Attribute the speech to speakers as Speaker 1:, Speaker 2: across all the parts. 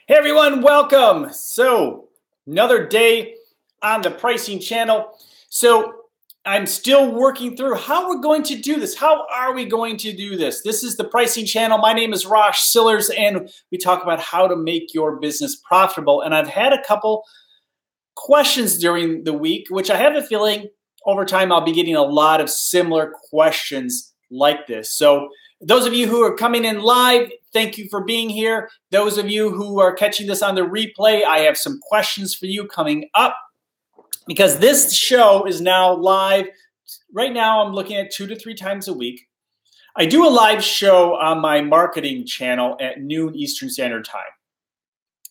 Speaker 1: Hey everyone, welcome. So another day on the pricing channel. So I'm still working through how we're going to do this. How are we going to do this? This is the pricing channel. My name is Rosh, Sillars, and we talk about how to make your business profitable. And I've had a couple questions during the week, which I have a feeling over time I'll be getting a lot of similar questions like this. So those of you who are coming in live, thank you for being here. Those of you who are catching this on the replay, I have some questions for you coming up because this show is now live. Right now, I'm looking at 2 to 3 times a week. I do a live show on my marketing channel at noon Eastern Standard Time.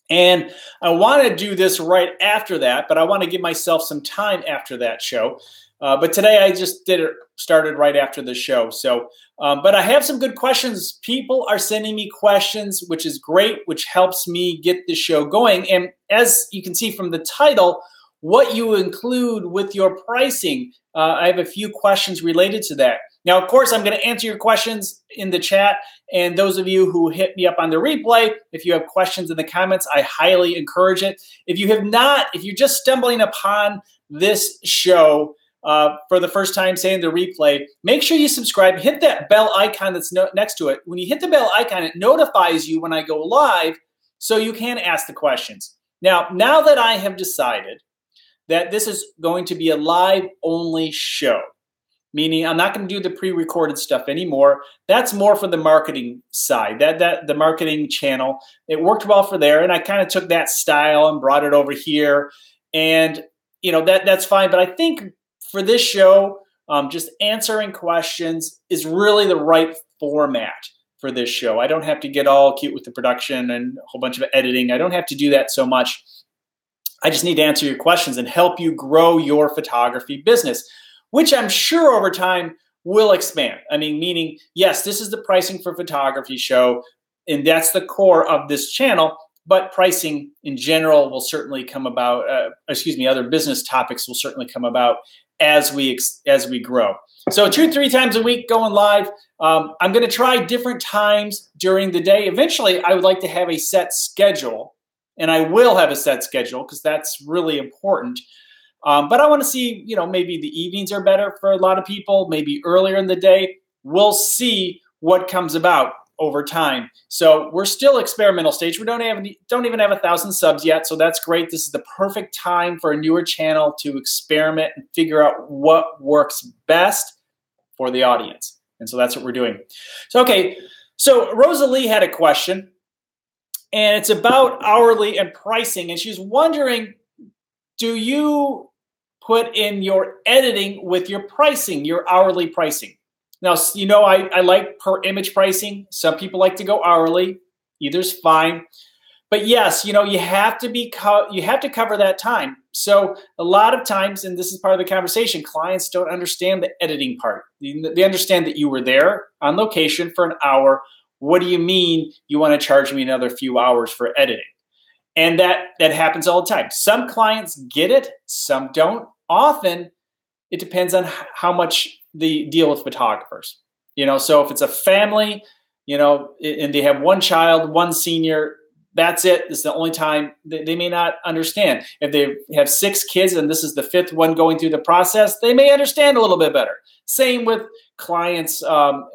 Speaker 1: And I want to do this right after that, but I want to give myself some time after that show. But today I just started right after the show. So, but I have some good questions. People are sending me questions, which is great, which helps me get the show going. And as you can see from the title, what you include with your pricing, I have a few questions related to that. Now, of course, I'm going to answer your questions in the chat. And those of you who hit me up on the replay, if you have questions in the comments, I highly encourage it. If you have not, if you're just stumbling upon this show for the first time, say in the replay, make sure you subscribe, hit that bell icon that's next to it. When you hit the bell icon, it notifies you when I go live so you can ask the questions. Now that I have decided that this is going to be a live-only show, meaning I'm not going to do the pre-recorded stuff anymore. That's more for the marketing side, the marketing channel. It worked well for there, and I kind of took that style and brought it over here, and that's fine. But I think for this show, just answering questions is really the right format for this show. I don't have to get all cute with the production and a whole bunch of editing. I don't have to do that so much. I just need to answer your questions and help you grow your photography business, which I'm sure over time will expand. I mean, meaning, yes, this is the pricing for photography show, and that's the core of this channel, but pricing in general will certainly come about, other business topics will certainly come about as we grow. So 2-3 times a week going live. I'm going to try different times during the day. Eventually, I would like to have a set schedule, and I will have a set schedule because that's really important. But I want to see, maybe the evenings are better for a lot of people, maybe earlier in the day. We'll see what comes about over time. So we're still experimental stage. We don't even have 1,000 subs yet, so that's great. This is the perfect time for a newer channel to experiment and figure out what works best for the audience. And so that's what we're doing. So Rosalie had a question, and it's about hourly and pricing, and she's wondering, do you put in your editing with your pricing, your hourly pricing? Now, I like per image pricing. Some people like to go hourly. Either's fine. But yes, you have to cover that time. So a lot of times, and this is part of the conversation, clients don't understand the editing part. They understand that you were there on location for an hour. What do you mean you want to charge me another few hours for editing? And that happens all the time. Some clients get it, some don't. Often, it depends on how much they deal with photographers. So if it's a family, and they have one child, one senior, that's it. It's the only time they may not understand. If they have 6 kids and this is the 5th one going through the process, they may understand a little bit better. Same with clients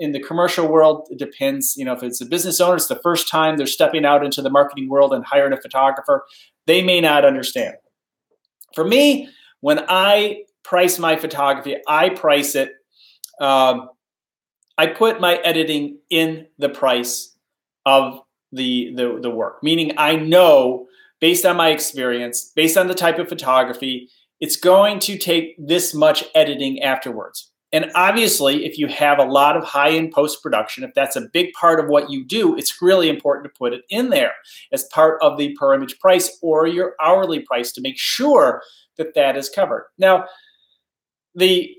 Speaker 1: in the commercial world. It depends. If it's a business owner, it's the first time they're stepping out into the marketing world and hiring a photographer, they may not understand. For me, when I price my photography, I price it. I put my editing in the price of the work, meaning I know based on my experience, based on the type of photography, it's going to take this much editing afterwards. And obviously, if you have a lot of high-end post-production, if that's a big part of what you do, it's really important to put it in there as part of the per image price or your hourly price to make sure that is covered. Now, the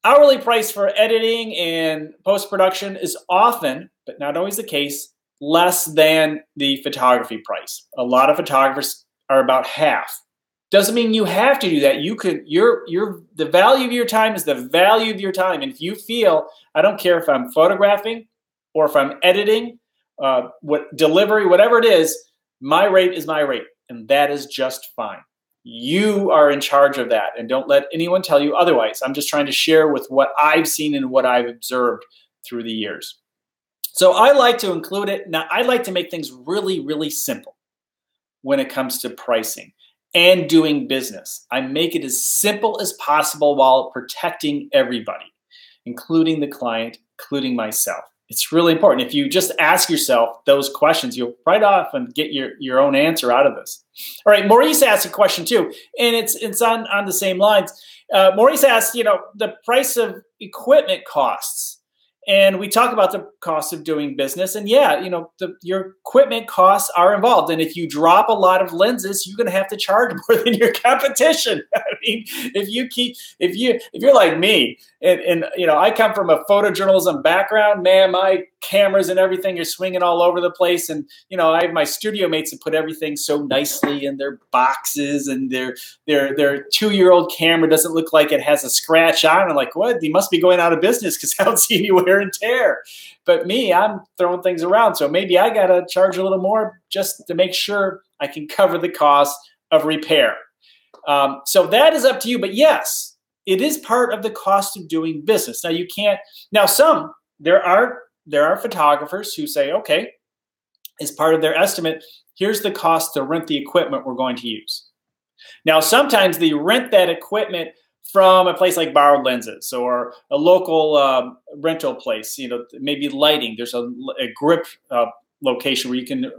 Speaker 1: hourly price for editing and post-production is often, but not always the case, less than the photography price. A lot of photographers are about half. Doesn't mean you have to do that. You could, the value of your time is the value of your time. And if you feel, I don't care if I'm photographing or if I'm editing, what delivery, whatever it is, My rate is my rate, and that is just fine. You are in charge of that, and don't let anyone tell you otherwise. I'm just trying to share with what I've seen and what I've observed through the years. So I like to include it. Now, I like to make things really, really simple when it comes to pricing and doing business. I make it as simple as possible while protecting everybody, including the client, including myself. It's really important. If you just ask yourself those questions, you'll right off and get your own answer out of this. All right, Maurice asked a question too, and it's on the same lines. Maurice asked, the price of equipment costs. And we talk about the cost of doing business. And yeah, your equipment costs are involved. And if you drop a lot of lenses, you're going to have to charge more than your competition. I mean, if you're like me, and I come from a photojournalism background, man, my cameras and everything are swinging all over the place. And, I have my studio mates that put everything so nicely in their boxes, and their 2-year-old camera doesn't look like it has a scratch on. I'm like, what? They must be going out of business because I don't see any wear and tear. But me, I'm throwing things around. So maybe I got to charge a little more just to make sure I can cover the cost of repair. So that is up to you. But yes, it is part of the cost of doing business. Now you can't. Now there are photographers who say, okay, as part of their estimate, here's the cost to rent the equipment we're going to use. Now sometimes they rent that equipment from a place like Borrowed Lenses or a local rental place. Maybe lighting. There's a grip location where you can,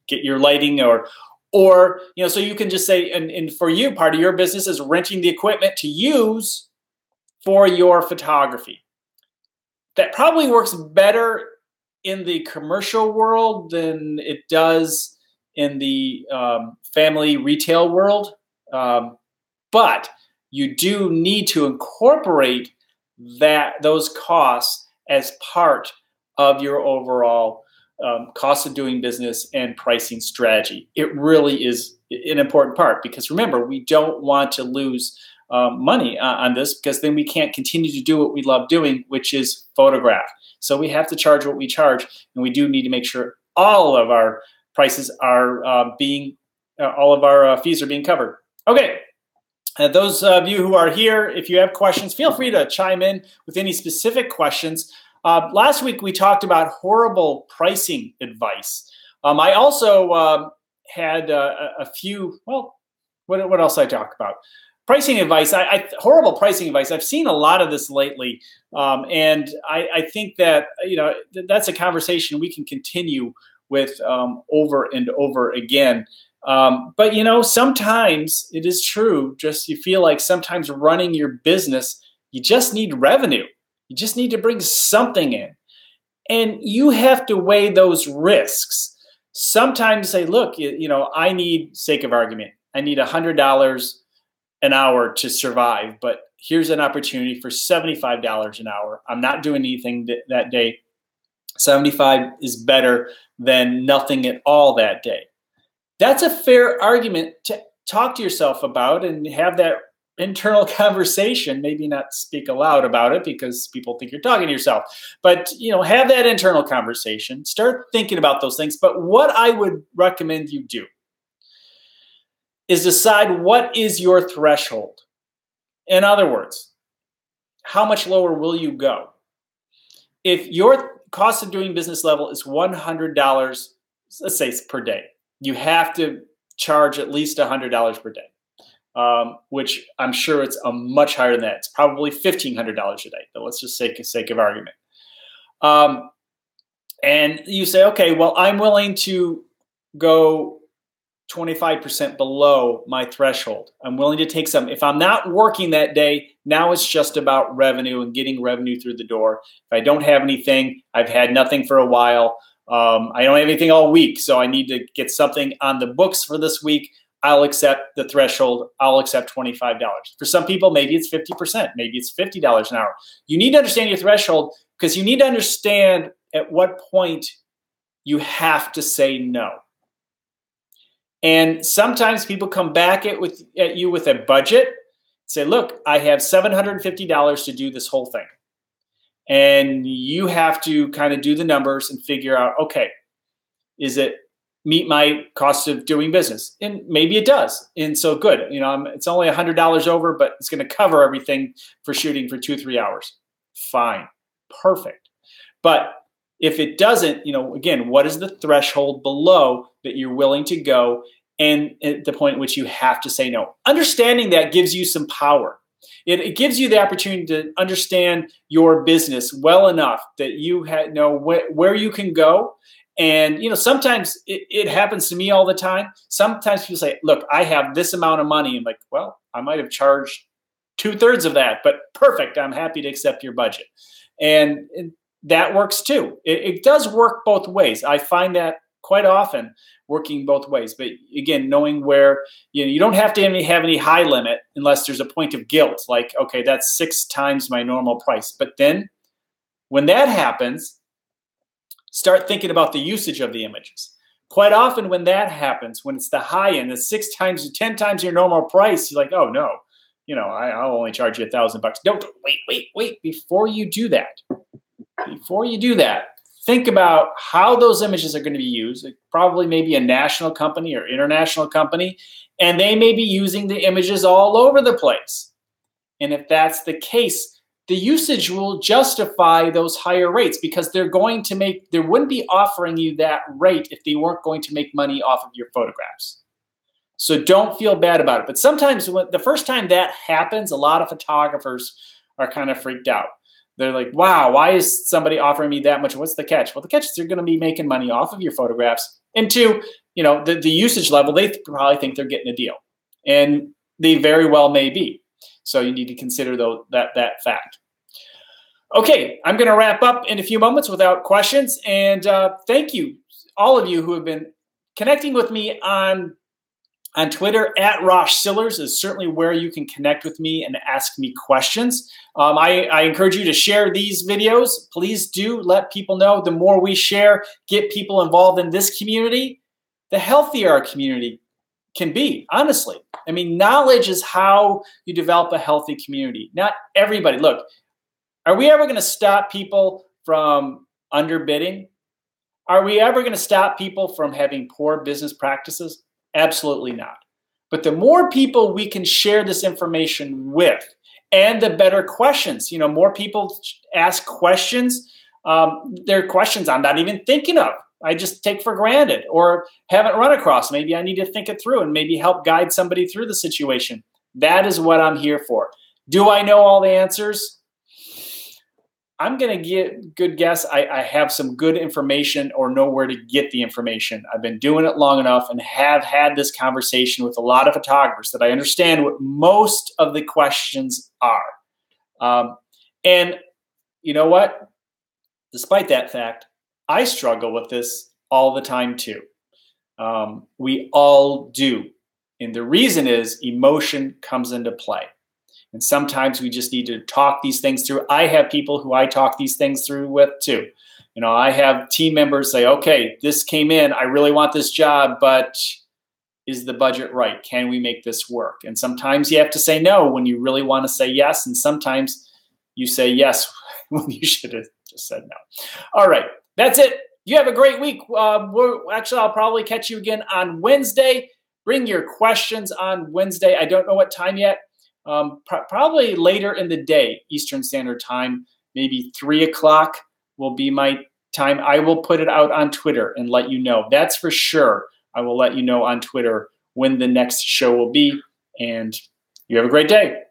Speaker 1: get your lighting or so you can just say, and for you, part of your business is renting the equipment to use for your photography. That probably works better in the commercial world than it does in the family retail world. But you do need to incorporate those costs as part of your overall cost of doing business and pricing strategy. It really is an important part because remember, we don't want to lose money on this because then we can't continue to do what we love doing, which is photograph. So we have to charge what we charge, and we do need to make sure all of our prices are all of our fees are being covered. Okay. Those of you who are here, if you have questions, feel free to chime in with any specific questions. Last week, we talked about horrible pricing advice. I also had a few, what else I talk about? Pricing advice, horrible pricing advice. I've seen a lot of this lately, and I think that that's a conversation we can continue with over and over again. But sometimes it is true. Just you feel like sometimes running your business, you just need revenue. You just need to bring something in, and you have to weigh those risks. Sometimes say, look, I need, sake of argument, I need $100 an hour to survive, but here's an opportunity for $75 an hour. I'm not doing anything that day. 75 is better than nothing at all that day. That's a fair argument to talk to yourself about and have that internal conversation. Maybe not speak aloud about it because people think you're talking to yourself, but have that internal conversation. Start thinking about those things. But what I would recommend you do is decide what is your threshold. In other words, how much lower will you go? If your cost of doing business level is $100, let's say it's per day, you have to charge at least $100 per day, which I'm sure it's a much higher than that. It's probably $1,500 a day, but let's just say for sake of argument. And you say, okay, well, I'm willing to go 25% below my threshold. I'm willing to take some. If I'm not working that day, now it's just about revenue and getting revenue through the door. If I don't have anything, I've had nothing for a while. I don't have anything all week, so I need to get something on the books for this week. I'll accept the threshold. I'll accept $25. For some people, maybe it's 50%. Maybe it's $50 an hour. You need to understand your threshold because you need to understand at what point you have to say no. And sometimes people come back at you with a budget, say, look, I have $750 to do this whole thing. And you have to kind of do the numbers and figure out, okay, is it meet my cost of doing business? And maybe it does. And so good. It's only $100 over, but it's going to cover everything for shooting for 2-3 hours. Fine. Perfect. But if it doesn't, again, what is the threshold below that you're willing to go, and at the point at which you have to say no? Understanding that gives you some power. It gives you the opportunity to understand your business well enough that you know where you can go. And, sometimes it happens to me all the time. Sometimes people say, look, I have this amount of money. I'm like, well, I might have charged 2/3 of that, but perfect. I'm happy to accept your budget. And that works too. It does work both ways. I find that quite often working both ways. But again, knowing where, you don't have to have any high limit unless there's a point of guilt. Like, okay, that's 6 times my normal price. But then when that happens, start thinking about the usage of the images. Quite often when that happens, when it's the high end, it's 6 times or 10 times your normal price, you're like, oh no, I'll only charge you $1,000. Don't wait. Before you do that, think about how those images are going to be used. It probably maybe a national company or international company, and they may be using the images all over the place. And if that's the case, the usage will justify those higher rates, because they wouldn't be offering you that rate if they weren't going to make money off of your photographs. So don't feel bad about it. But sometimes the first time that happens, a lot of photographers are kind of freaked out. They're like, wow, why is somebody offering me that much? What's the catch? Well, the catch is they're going to be making money off of your photographs. And two, the usage level, they probably think they're getting a deal. And they very well may be. So you need to consider that fact. Okay, I'm going to wrap up in a few moments without questions. And thank you, all of you who have been connecting with me on Twitter. At Rosh Sillars is certainly where you can connect with me and ask me questions. I encourage you to share these videos. Please do let people know. The more we share, get people involved in this community, the healthier our community can be, honestly. I mean, knowledge is how you develop a healthy community. Not everybody. Look, are we ever going to stop people from underbidding? Are we ever going to stop people from having poor business practices? Absolutely not. But the more people we can share this information with, and the better questions, more people ask questions. They're questions I'm not even thinking of. I just take for granted or haven't run across. Maybe I need to think it through and maybe help guide somebody through the situation. That is what I'm here for. Do I know all the answers? I'm going to get good guess. I have some good information or know where to get the information. I've been doing it long enough and have had this conversation with a lot of photographers that I understand what most of the questions are. And you know what? Despite that fact, I struggle with this all the time too. We all do. And the reason is emotion comes into play. And sometimes we just need to talk these things through. I have people who I talk these things through with too. I have team members say, okay, this came in. I really want this job, but is the budget right? Can we make this work? And sometimes you have to say no when you really want to say yes. And sometimes you say yes when you should have just said no. All right, that's it. You have a great week. I'll probably catch you again on Wednesday. Bring your questions on Wednesday. I don't know what time yet. Probably later in the day, Eastern Standard Time, maybe 3 o'clock will be my time. I will put it out on Twitter and let you know. That's for sure. I will let you know on Twitter when the next show will be. And you have a great day.